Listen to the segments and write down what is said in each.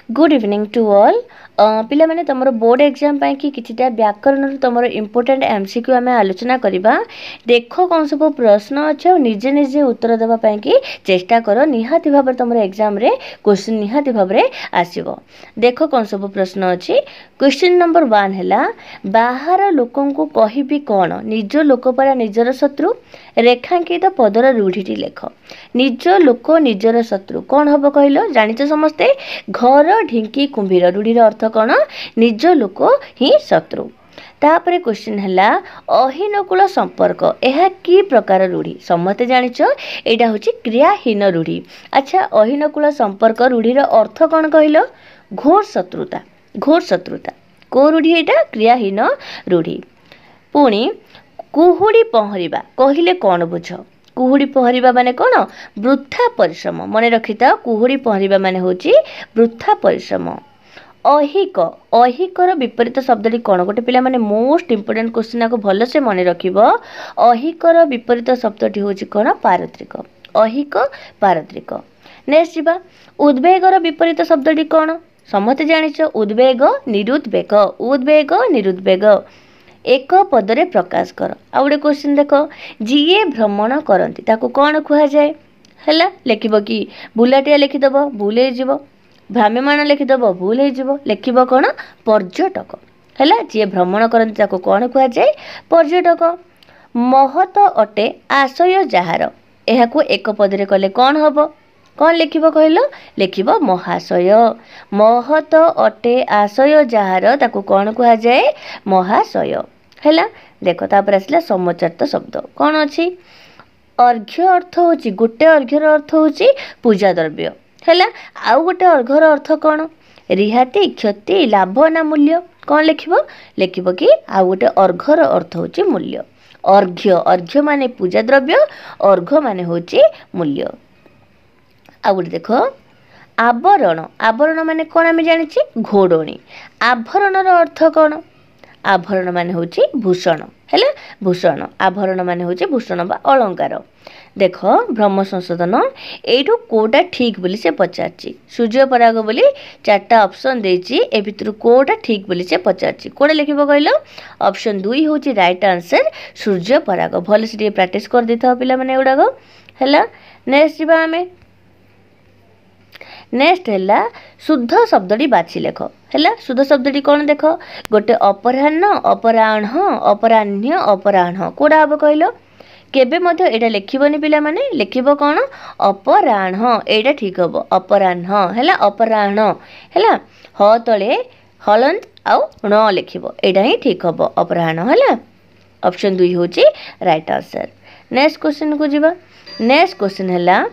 Good evening to all पिला माने तमरो board exam पाई कि किछिटा व्याकरण तमरो इंपोर्टेंट एमसीक्यू आमे आलोचना करिबा। देखो कौन सब प्रश्न अच्छे निजे निजे उत्तर देबा पाई कि चेष्टा करो निहाती भाबरे तमरो एग्जाम रे क्वेश्चन निहाती भाबरे आसीबो। देखो कौन सब प्रश्न अछि। क्वेश्चन नंबर 1 हैला बाहर लोकन को कहिबी कोन निज लोक परा निजर शत्रु रेखांकित पदर रूढ़ीटी लेख। निज लोक निजर शत्रु कौन हम कहलो जानिଛ समस्ते घर ढिंकी कुंभीर रूढ़ीर अर्थ कौन निज लोक ही शत्रु। तापरे क्वेश्चन हैला अहीनकूल संपर्क यह कि प्रकार रूढ़ी समस्ते जानिଛ एटा होची क्रियाहीन रूढ़ी। अच्छा अहीनकूल संपर्क रूढ़ीर अर्थ कौन कहलो घोर शत्रुता। घोर शत्रुता को रूढ़ी एटा क्रियाहीन रूढ़ी। पुणी कुहुड़ी पहरिबा कहिले कौन बुझ कुहुड़ी पहरिबा माने कौन वृथा परिश्रम मन रखिता कुहुड़ी पहरिबा माने होची वृथा परिश्रम। अहिक अहिकर विपरीत शब्दटी कौन गोटे पिला माने मोस्ट इंपोर्टेंट क्वेश्चन को भल से मन रखिबो। अहिकर विपरीत शब्दटी होची कौन पारत्रिक अहिक पारत्रिक। नेक्स्ट जीवा उद्वेगर विपरीत शब्दटी कौन समस्त जानिଛ उद्वेग निरुद्वेग उद्वेग निरुद्वेग एक पदरे प्रकाश कर। आ गोटे क्वेश्चन देख जीए भ्रमण करती ताको कौन कुहा जाए हैला लिखिबो कि बुलाटिया लिखिदब भूल हो भ्राम्यमाण लिखिदब भूल हो लिखिबो कौन पर्यटक हैला जीए भ्रमण करती ताको कौन कुहा जाए पर्यटक। महत अटे आशय जहार एहाकू एक पदरे कले कौन हबो कौन लिखिबो कहलो लिखिबो महाशय। महत अटे आशय जहार ताको कौन कुहा जाए महाशय हैला। देखो तापर आसला समचारित शब्द कौन अछि अर्घ्य अर्थ होची गोटे अर्घ्यर अर्थ होची पूजा द्रव्य हैला। आउ गोटे अर्घ्यर अर्थ कौन रिहाती क्षति लाभ ना मूल्य कौन लिखिबो लिखिबो कि आउ गोटे अर्घ्यर अर्थ होची मूल्य। अर्घ्य अर्घ्य माने पूजा द्रव्य अर्घ्य माने होची मूल्य। आ गोटे देखो आवरण आवरण माने कौन आमे जानिछि घोड़णी। आभरणर अर्थ कौन आभरण माने होची भूषण हैला भूषण आभरण माने होची भूषण बा अलंकार। देख भ्रम संशोधन एठू कोटा ठीक बोली से पचारची सूर्य पराग बोली चारटा ऑप्शन देची ए भितर कोटा ठीक बोली से पचारची कोडा लिखिबो कहलो ऑप्शन 2 होची राइट आंसर सूर्य पराग। भले से प्रैक्टिस कर देथाओ पिला माने एडागो हैला। नेक्स्ट जीवा हमें नेक्स्ट हैला शुद्ध शब्दटी बाछि लेख हैला। शुद्ध शब्दटी कौन देख गोटे अपराह्न अपराह्न अपराह्न अपराह्न कोडा हम कहलो केबे मध्य एटा लिखिबोनी पिला माने लिखिबो कौन अपराह्न एटा ठीक हबो अपराह्न हैला अपराह्न हैला। ह तळे हलंत आउ न लिखिबो एटा ही ठीक हबो अपराह्न हैला। ऑप्शन 2 होची राइट आंसर। नेक्स्ट क्वेश्चन को जीवा। नेक्स्ट क्वेश्चन हैला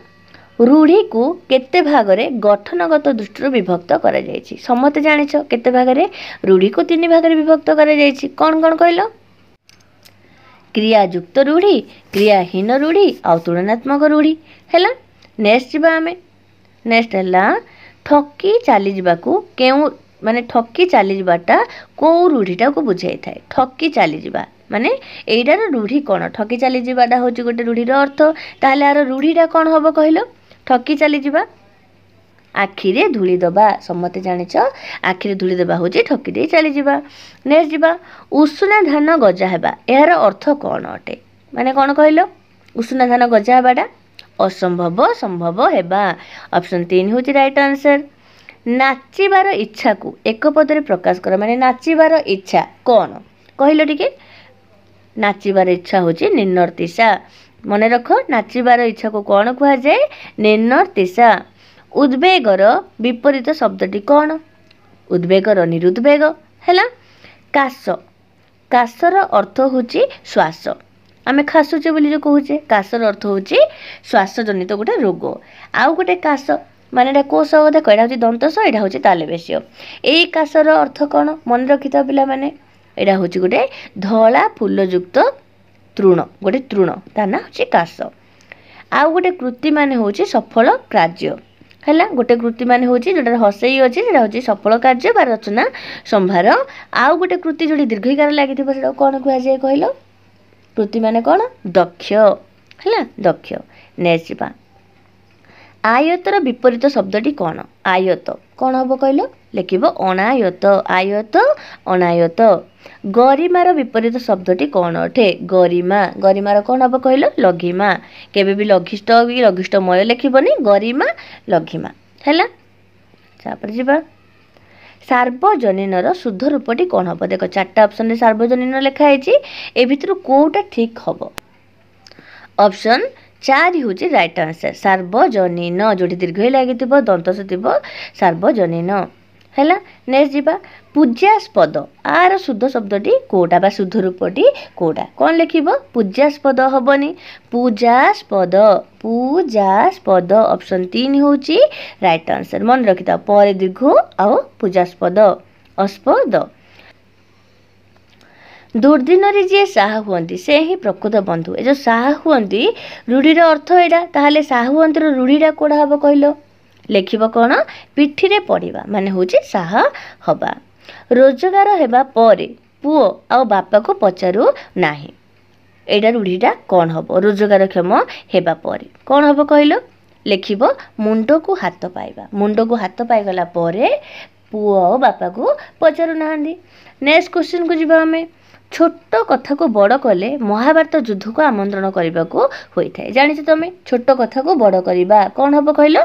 रूढ़ी को केते भागरे गठनगत दृष्टि विभक्त करा जायछि समते जानिछ केते भागरे रूढ़ी को 3 भागरे विभक्त करा जायछि कौन कौन कहलो क्रियायुक्त रूढ़ी क्रियाहीन रूढ़ी आ तुलनात्मक रूढ़ी हैला। नेक्स्ट जीवा हमें नेक्स्ट हैला ठकी चली जाबाकू केउ माने ठकी चली जाबाटा को रूढ़ीटा को बुझाई थाए ठकी चली जाबा माने एइडार रूढ़ी कौन ठकी चली जाबाटा होची गोटे रूढ़ीर अर्थ ताहले आर रूढ़ीटा कौन हबो कहलो ठकी चली जाबा आखिरे धूली दबा समते जानिछ आखिरे धूली दबा होची ठकी दे चली जाबा। नेक्स्ट जीवा उषुना धान गजा हेबा एहार अर्थ कौन अटे माने कौन कहलो उषुना धान गजा हेबाटा असंभव संभव हेबा। ऑप्शन 3 होची राइट आंसर। नाचिबार इच्छा को एक पदरे प्रकाश कर माने नाचिबार इच्छा कौन कहलो टिके नाचिबार इच्छा होची निर्नर्तिशा मन रख नाचिबार इच्छा को कौन कुहा जाए निर्नर्तिशा। उद्वेगर विपरीत शब्दटी कौन उद्वेगर निरुद्वेग हैला। काश काशर अर्थ होची श्वास आमे खासुचे बोली जो कहूचे काशर अर्थ होची श्वास जनित गोटे रोग। आउ गोटे काश माने को शब्द कहडा होची दंतस एडा होची तालवेश्य एई काशर अर्थ कौन मन रखिता पिला माने एडा होची गोटे धला फूलयुक्त तृण गोटे तृण ता ना होची काश। आउ गोटे कृति माने होची सफल कार्य हैला गोटे कृति माने होची जोटा हसई अछि जेटा होची सफल कार्य बा रचना संभार। आउ गोटे कृति जोडी दीर्घिकार लागिथिबो सेटा कोन कुहा जाय कहलो कृति माने कोन दक्ष हैला दक्ष। नेक्स्ट बा आयतर विपरीत शब्दटी कौन आयत कौन हम कहल लिखिब अनायत आयत अनायत गरिमार विपरीत शब्दटी कौन अटे गरिमा गरिमार कौन हम कहल लघिमा केबे भी लघिष्ठमय लिखिबनी गरिमा लघिमा हैला तापर जिबा सार्वजनीन शुद्ध रूपटी कौन हम देख चार्टा ऑप्शन रे सार्वजनीन लिखा है ए भितर कोटा ठीक हम ऑप्शन 4 हूँ राइट आंसर सार्वजनीन जो दीर्घ लगी दंतस थी सार्वजनीन है नेक्स्ट जीवा पूज्यास्पद आर शुद्ध शब्दटी कोटा बा शुद्ध रूपटी कोटा कौन लिखिब पूज्यास्पद हेनी पूजास्पद पूजास्पद ऑप्शन 3 हूँ राइट आंसर मन रखी था पर दीर्घ आउ पूजास्पद अस्पद दुर्दिन जी साहा हुंती से ही प्रकृत बंधु ए जो साहा हुंती रूढ़ीर अर्थ एटा ताहले साहा हुंती रूढ़ीटा कोड़ा हम कहल लिखिब कौन पिठिरे पड़िबा माने होची साहा हबा रोजगार हेबा परे पुओ आ बापा को पचारू नाही एटा रूढ़ीटा कौन हम रोजगार क्षम हेबा परे कौन हम कहल लिखिब मुंड को हाथ पाइबा मुंड को हाथ पाइगला परे पुओ आ बापा को पचारू नाहांदी नेक्स्ट क्वेश्चन को जीवा हमें छोट कथा को बड़ कले महाभारत युद्ध को आमंत्रण करने को होता है जानी तुम छोट कथा को बड़ करवा कौन हम कहल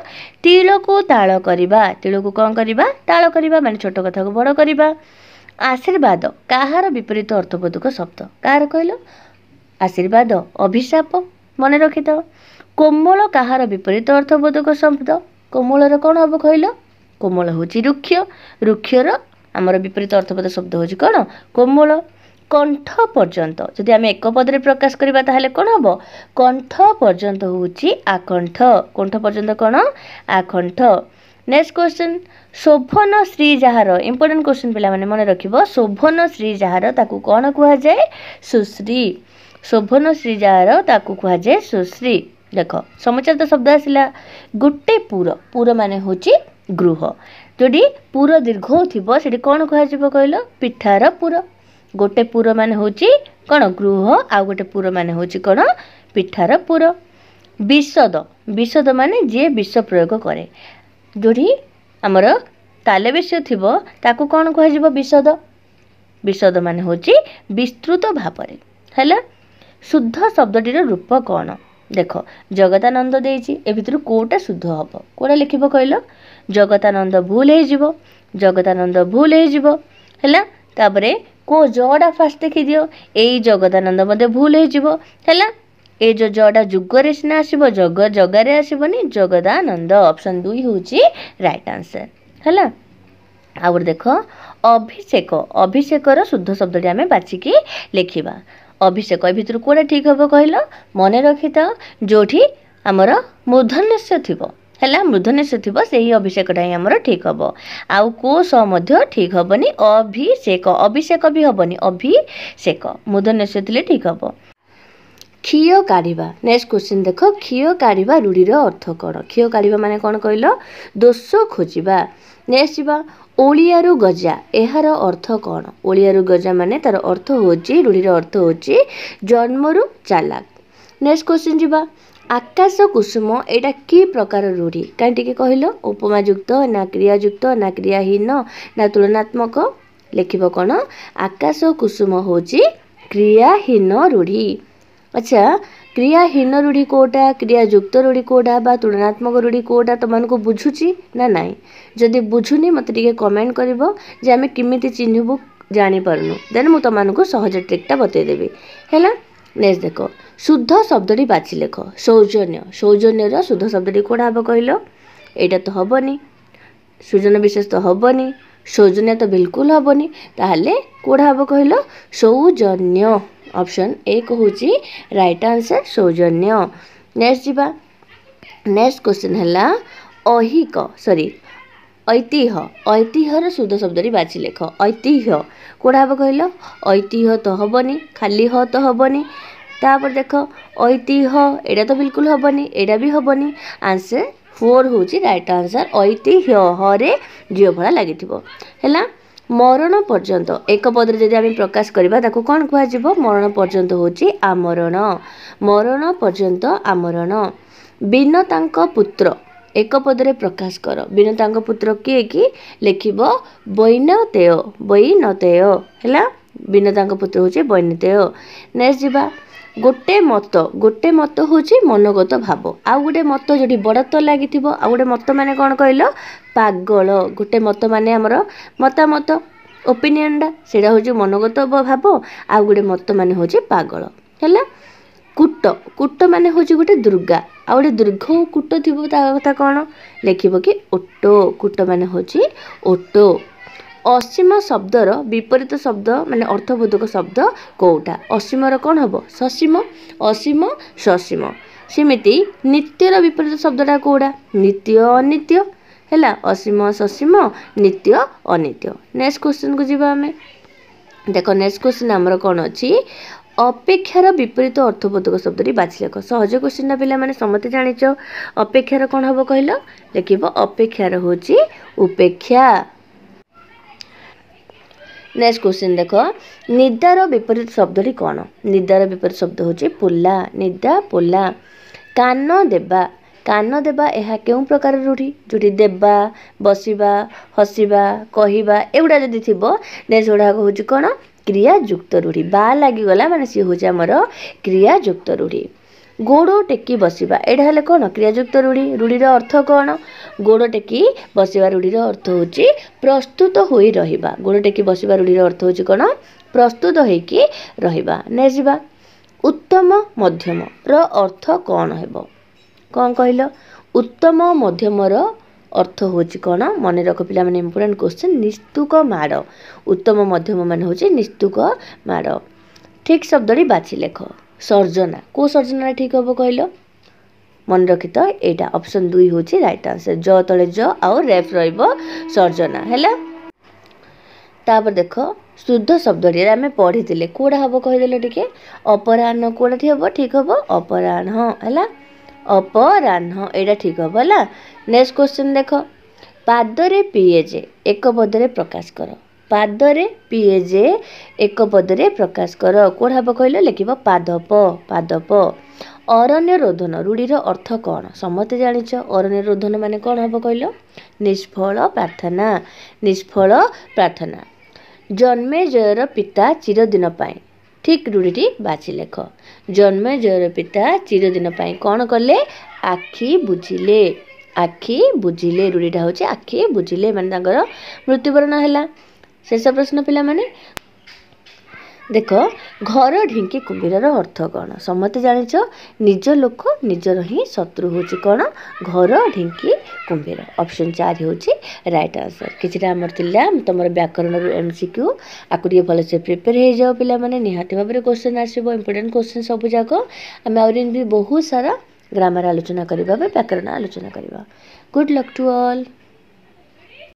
तिल को ताल करवा तिल को कौन करवा ताल करवा माने छोट कथा को बड़ करवा आशीर्वाद कहार विपरीत अर्थबोधक शब्द कहार कहल आशीर्वाद अभिशाप मन रखी था कोमल कहार विपरीत अर्थबोधक शब्द कोमलर कौन हम कहल कोमल हूँ रुक्ष रुक्षर आमर विपरीत अर्थबोधक शब्द हूँ कौन कोमल कंठ पर्यंत जदि आम एक पदरे प्रकाश करवा ताहले कौन हम कंठ पर्यंत हूँ आकंठ कंठ पर्यंत कौन आकंठ नेक्स्ट क्वेश्चन शोभन श्री जार इंपोर्टेंट क्वेश्चन पिला माने मन रखिबो शोभन श्री जार ताकू कौन कह जाए सुश्री शोभन श्री जार ताकू कह जाए सुश्री देख समुच्चय शब्द आसला गोटे पुर माने होची गृह जोडी पुर दीर्घ थिबो सेठी कौन कह जिवो कहलो पिठार पुर गोटे पुर माने होची कौन गृह आ गोटे पुर माने होची कौन पिठार पुर विशद विशद माने जे विष प्रयोग करे जोड़ी आमर ताले विष थिबो ताकू कौन कह जिवो विशद विशद माने होची विस्तृत भाବରେ हैला शुद्ध शब्दटीर रूप कौन देख जगदानंद देइछि ए भितर कोटा शुद्ध हबो कोटा लिखिबो कहलो जगदानंद भूल हे जिवो जगदानंद भूल हे जिवो हैला ताबरे को जड़ा फास्ट देखी दियो एई जगदानंद मते भूल हो जिवो हैला ए जो जड़ा जुगरे सिना आसीबो जग जगारे आसीबोनी जगदानंद ऑप्शन 2 होची राइट आंसर हैला आ देख अभिषेक अभिषेकर शुद्ध शब्दटी आमे बाछिकी लिखिबा अभिषेक ए भितर कोडा ठीक हबो कहलो मने रखिता जोठी हमर मूर्धन्यस्य थिबो हैला मूर्धन्यस्य थिबो सेही अभिषेकटा ही हमर ठीक हबो आउ को स मध्य ठीक हबनी अभिषेक अभिषेक भी हबनी अभिषेक मूर्धन्यस्य थिले ठीक हबो क्षीय काढ़िबा नेक्स्ट क्वेश्चन देख क्षीय काढ़िबा रूढ़ीर अर्थ कौन क्षीय काढ़िबा माने कौन कहलो दोष खोजिबा नेक्स्ट जीवा ओलियारु गजा एहार अर्थ कौन ओलियारु गजा माने तार अर्थ होची रूढ़ीर अर्थ होची जन्मरु चालाक नेक्स्ट क्वेश्चन जीवा आकाश कुसुम एटा की प्रकार रूढ़ी कहीं टिके कहलो उपमा युक्त ना क्रियायुक्त ना क्रियाहीन ना तुलनात्मक लिखिब कौन आकाश कुसुम होची क्रियाहीन रूढ़ी अच्छा क्रियाहीन रूढ़ी कोटा क्रियायुक्त रूढ़ी कोटा बा तुलनात्मक रूढ़ी कोटा तुमको बुझुची ना नाई जदि बुझुनी मत टिके कमेंट करिवो जे आमे किमिति चिन्हबु जानि परनु देन मु तुमको सहज ट्रिकटा बतै देबी हैला नेक्स्ट देखो शुद्ध शब्दटी बाछि लेख सौजन्य सौजन्यर शुद्ध शब्दटी कोडा हम कहलो एटा तो हबनी सृजन विशेष तो हबनी सौजन्य तो बिल्कुल हबनी ताहले कोडा हम कहलो सौजन्य ऑप्शन 1 होची राइट आंसर सौजन्य नेक्स्ट जीवा नेक्स्ट क्वेश्चन हला ऐहिक सॉरी ऐतिह्य ऐतिह्यर शुद्ध शब्दटी बाछि लेख ऐतिह्य कोडा हम कहलो ऐतिह्य तो हबनी खाली ह तो हबनी तापर देख ऐतिह्य एटा तो बिल्कुल हबनी एटा भी हबनी आंसर 4 होची राइट आंसर ऐतिह्य हरे जियो भला लागिथिबो हैला मरण पर्यंत एक पदरे जदि आम प्रकाश करबा ताको कोन कुआ जिवो मरण पर्यंत होची आमरण मरण पर्यंत आमरण बिनतांक पुत्र एक पदरे प्रकाश कर विनतांग पुत्र किए कि लिखिब बैनतेय बैनतेय है विनतांग पुत्र हूँ बैनतेय। नेक्स्ट जीवा गोटे मत हूँ मनोगत भाव आउ गोटे मत जो बड़त्व लगी आउ गोटे मत माने कौन कहल पागल गोटे मत माने आमर मतामत ओपिनियनटा से हूँ मनोगत भाव आउ गोटे मत माने हूँ पागल है। कूट कूट माने हूँ गोटे दुर्गा आ गोटे दीर्घ कूट थी कथा कौन लिखिब कि ओटो कूट माने हूँ ओटो। असीम शब्दर विपरीत शब्द माने अर्थबोधक शब्द कोटा असीमर कौन हम ससीम असीम ससीम सेमिति नित्यर विपरीत शब्दटा कोड़ा नित्य अनित्य है असीम ससीम नित्य अनित्य। नेक्स्ट क्वेश्चन को जीवा आमे देख नेक्स्ट क्वेश्चन आमर कौन अच्छी अपेक्षार विपरीत अर्थबोधक शब्द बाछि लेख सहज क्वेश्चन पिला माने समते जानिच अपेक्षार कौन हम कहल लिखिब अपेक्षार हूँ उपेक्षा। नेक्स्ट क्वेश्चन देख निदार विपरीत शब्दी कौन निदार विपरीत शब्द हूँ पोला निदा पोला। कान देवा यह क्यों प्रकार रूढ़ी जोटी देवा बसवा हसवा कहवा एगुड़ा जदि थी नेक्स्ट गुड़ाक हूँ कौन क्रियायुक्त रूढ़ी बा लगिगला माने सी हूँ आमर क्रियायुक्त रूढ़ी। गोड़ टेकी बसवा एटा हेले कौन क्रियायुक्त रूढ़ी रूढ़ीर अर्थ कौन गोड़ टेकी बसवा रूढ़ीर अर्थ हूँ प्रस्तुत हो रहिबा गोड़ टेकी बसवा रूढ़ीर अर्थ हूँ कौन प्रस्तुत होइकी रहिबा। नेक्स्ट जीवा उत्तम मध्यम र अर्थ कौन हेबो कौन कहल उत्तम मध्यमर अर्थ हूँ कौन मन रख पिला माने इंपोर्टेंट क्वेश्चन निस्तुक माड़ उत्तम मध्यम मान हूँ निस्तुक माड़। ठीक शब्दी बाछि लेख सर्जना को सर्जना ठीक हम कहल मन रखी तो यहाँ ऑप्शन 2 हूँ राइट आंसर ज तले ज आउ रेफ सर्जना है। तापर देख शुद्ध शब्द आम पढ़ी कौड़ा हम कहीदेल टे अपराह्न कौड़ा हम ठीक हम अपराह्न है अपराह्न यहाँ ठीक हम है। नेक्स्ट क्वेश्चन देख पादरे पीएजे एक पदरे प्रकाश कर पादरे पीएजे एक पदरे प्रकाश कर कौन हम कहल लिखिब पादप पादप। अरण्य रोधन रूढ़ीर अर्थ कौन समते जानिच अरण्य रोधन माने कौन हम कहल निष्फल प्रार्थना निष्फल प्रार्थना। जन्मेजयर पिता चिरदिन पाए ठीक रूढ़ी बाछि लेख जन्मेजयर पिता चिरदिन पाए कौन कले आखि बुझिले रूढ़ीटा हूँ आखि बुझिले माने मृत्युवरण है। शेष प्रश्न पिला माने देख घर ढिंकी कुंभीर अर्थ कौन समते जानिच निज लोक निजर ही शत्रु हूँ कौन घर ढिंकी कुंभीर ऑप्शन 4 हूँ राइट आंसर। किछटा आमर थिला तुम व्याकरण एमसीक्यू आकु टिके भलसे प्रिपेयर हो जाओ पिला माने निहाती भाव में क्वेश्चन आसो इंपोर्टेंट क्वेश्चन सब जाक आम आहुरी बहुत सारा ग्रामर आलोचना करबा व्याकरण आलोचना करबा। Good luck to all.